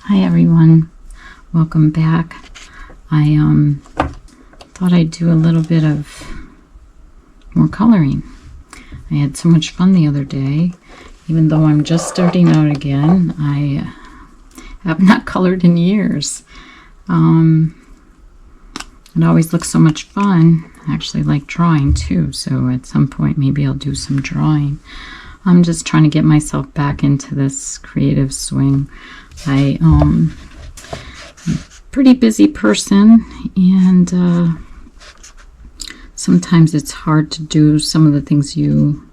Hi everyone, welcome back. I thought I'd do a little bit of more coloring. I had so much fun the other day. Even though I'm just starting out again, I have not colored in years. It always looks so much fun. I actually like drawing too, so at some point maybe I'll do some drawing. I'm just trying to get myself back into this creative swing. I'm a pretty busy person, and sometimes it's hard to do some of the things you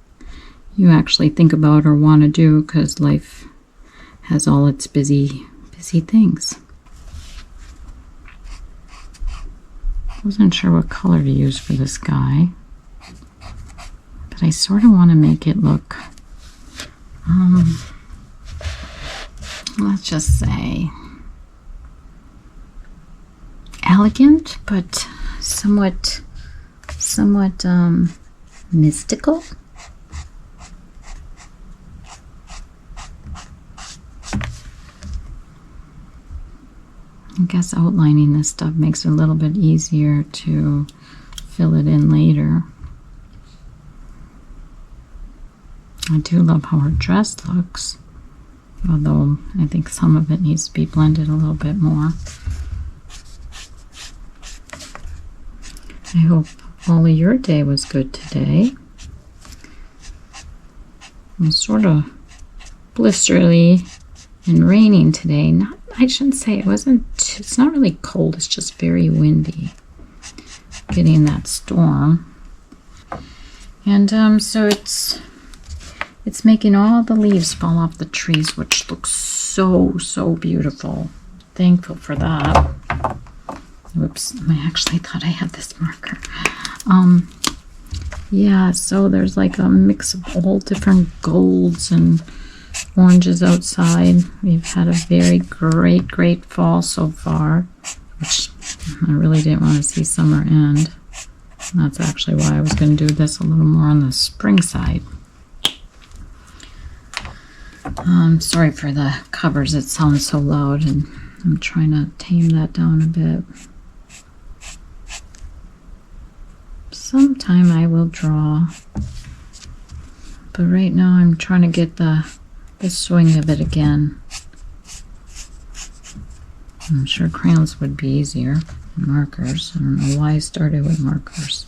actually think about or want to do because life has all its busy things. I wasn't sure what color to use for this guy, but I sort of want to make it look let's just say elegant, but somewhat mystical. I guess outlining this stuff makes it a little bit easier to fill it in later. I do love how her dress looks, although I think some of it needs to be blended a little bit more. I hope all of your day was good today. It was sort of blistery and raining today. I shouldn't say it wasn't. It's not really cold. It's just very windy. Getting that storm, and so it's making all the leaves fall off the trees, which looks so beautiful. Thankful for that. Whoops, I actually thought I had this marker. Yeah, so there's like a mix of all different golds and oranges outside. We've had a very great fall so far, which I really didn't want to see summer end. And that's actually why I was going to do this a little more on the spring side. Sorry for the covers, it sounds so loud, and I'm trying to tame that down a bit. Sometime I will draw, but right now I'm trying to get the swing of it again. I'm sure crayons would be easier than markers. I don't know why I started with markers,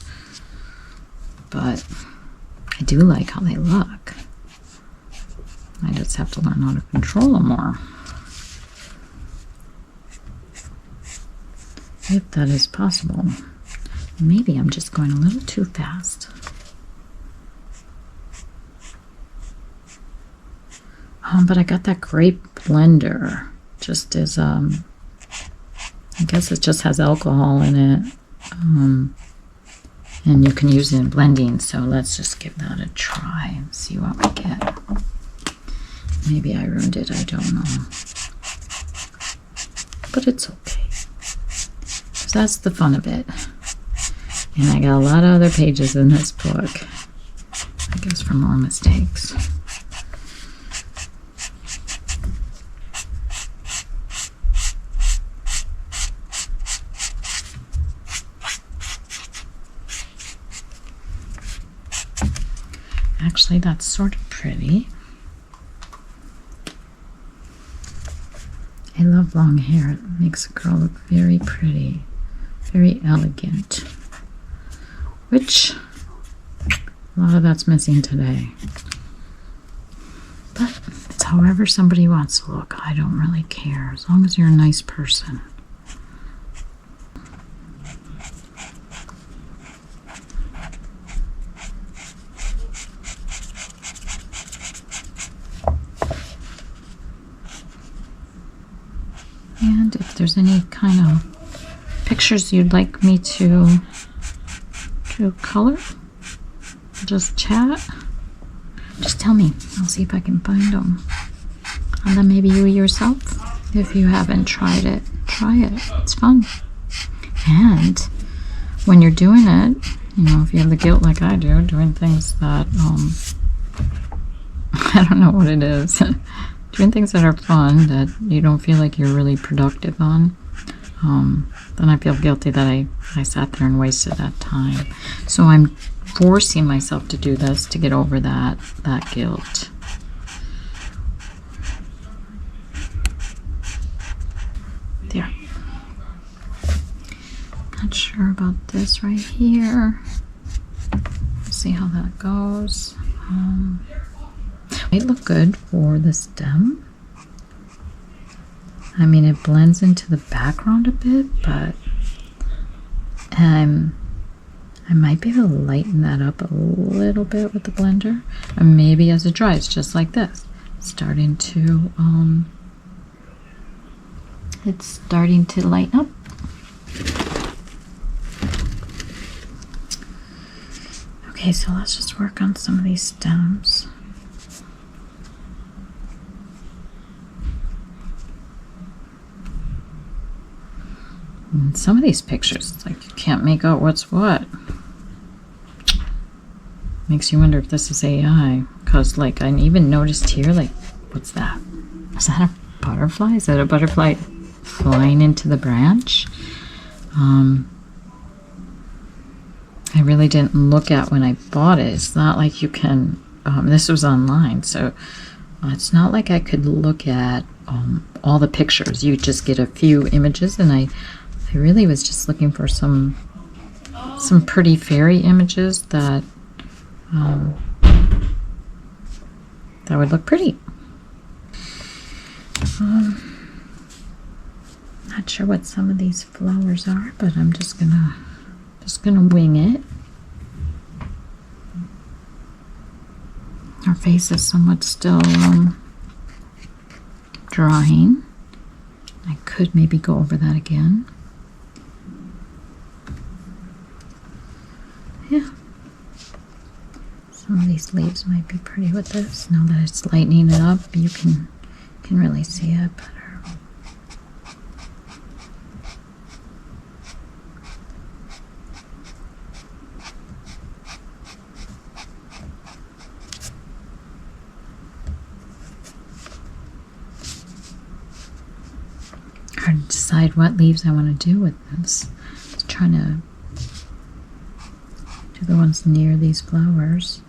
but I do like how they look. I just have to learn how to control them more, if that is possible. Maybe I'm just going a little too fast. But I got that great blender. Just as I guess it just has alcohol in it, and you can use it in blending. So let's just give that a try and see what we get. Maybe I ruined it, I don't know. But it's okay. So that's the fun of it. And I got a lot of other pages in this book. I guess for more mistakes. Actually, that's sort of pretty. I love long hair. It makes a girl look very pretty, very elegant, which a lot of that's missing today. But it's however somebody wants to look. I don't really care, as long as you're a nice person. And if there's any kind of pictures you'd like me to color, just chat. Just tell me. I'll see if I can find them. And then maybe you yourself, if you haven't tried it, try it. It's fun. And when you're doing it, you know, if you have the guilt like I do, doing things that I don't know what it is. doing things that are fun that you don't feel like you're really productive on, then I feel guilty that I sat there and wasted that time. So I'm forcing myself to do this to get over that guilt. There. Not sure about this right here. See how that goes. Might look good for the stem. I mean, it blends into the background a bit, but I might be able to lighten that up a little bit with the blender, and maybe as it dries, just like this, it's starting to lighten up. Okay, so let's just work on some of these stems. And some of these pictures, it's like you can't make out what's what. Makes you wonder if this is AI, because like I even noticed here, like, what's that? Is that a butterfly? Is that a butterfly flying into the branch? I really didn't look at when I bought it. It's not like you can, this was online, so it's not like I could look at all the pictures. You just get a few images, and I really was just looking for some pretty fairy images that that would look pretty. Not sure what some of these flowers are, but I'm just gonna wing it. Her face is somewhat still drying. I could maybe go over that again. Yeah. Some of these leaves might be pretty with this. Now that it's lightening it up, you can really see it better. Hard to decide what leaves I want to do with this. Just trying to do the ones near these flowers.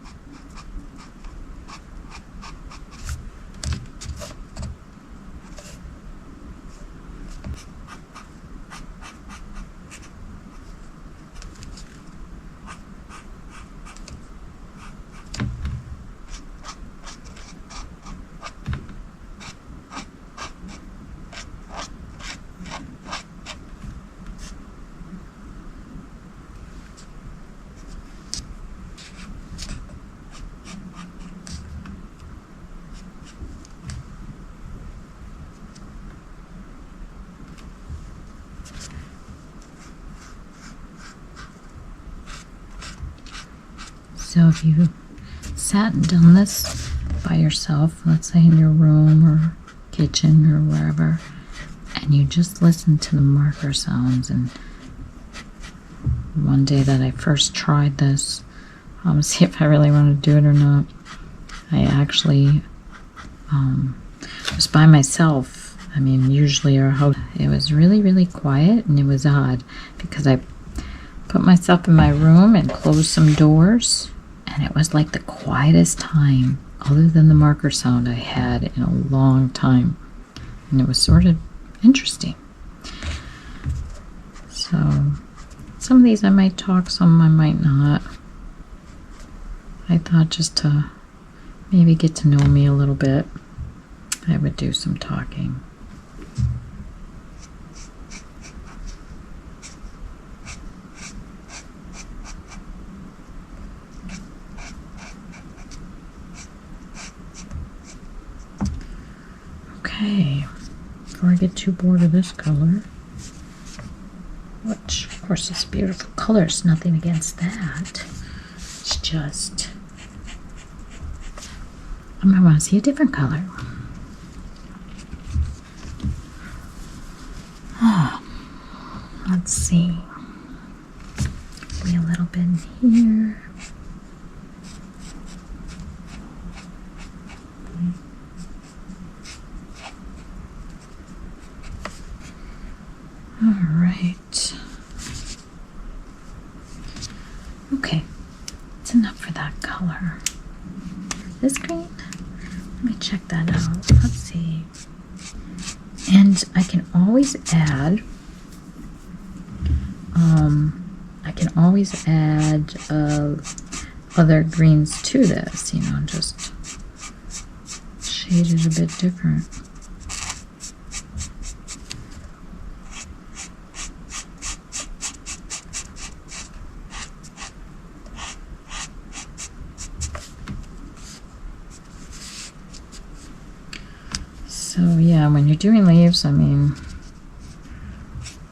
So if you sat and done this by yourself, let's say in your room or kitchen or wherever, and you just listened to the marker sounds, and one day that I first tried this, see if I really want to do it or not, I actually was by myself. I mean, usually our house, it was really, really quiet, and it was odd because I put myself in my room and closed some doors, and it was like the quietest time other than the marker sound I had in a long time, and it was sort of interesting. So some of these I might talk, some I might not. I thought just to maybe get to know me a little bit, I would do some talking. Okay, before I get too bored of this color, which of course is a beautiful color, it's nothing against that. It's just, I might want to see a different color. Let's see. Maybe a little bit in here. Alright. Okay, it's enough for that color. This green? Let me check that out. Let's see. And I can always add other greens to this, you know, just shade it a bit different. So yeah, when you're doing leaves, I mean,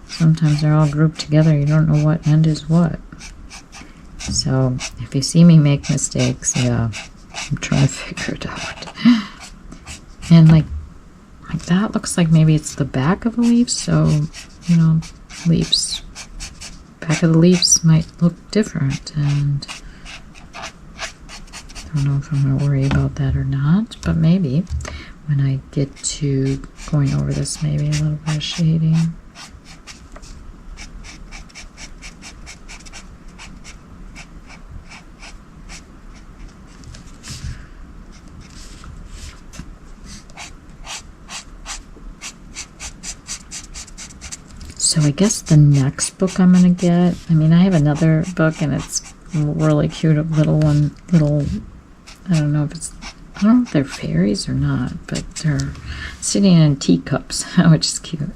sometimes they're all grouped together. You don't know what end is what. So if you see me make mistakes, yeah, I'm trying to figure it out. And like that looks like maybe it's the back of the leaf. So, you know, back of the leaves might look different. And I don't know if I'm going to worry about that or not, but maybe when I get to going over this, maybe a little bit of shading. So I guess the next book I'm going to get, I mean, I have another book and it's a really cute little, I don't know if they're fairies or not, but they're sitting in teacups, which is cute.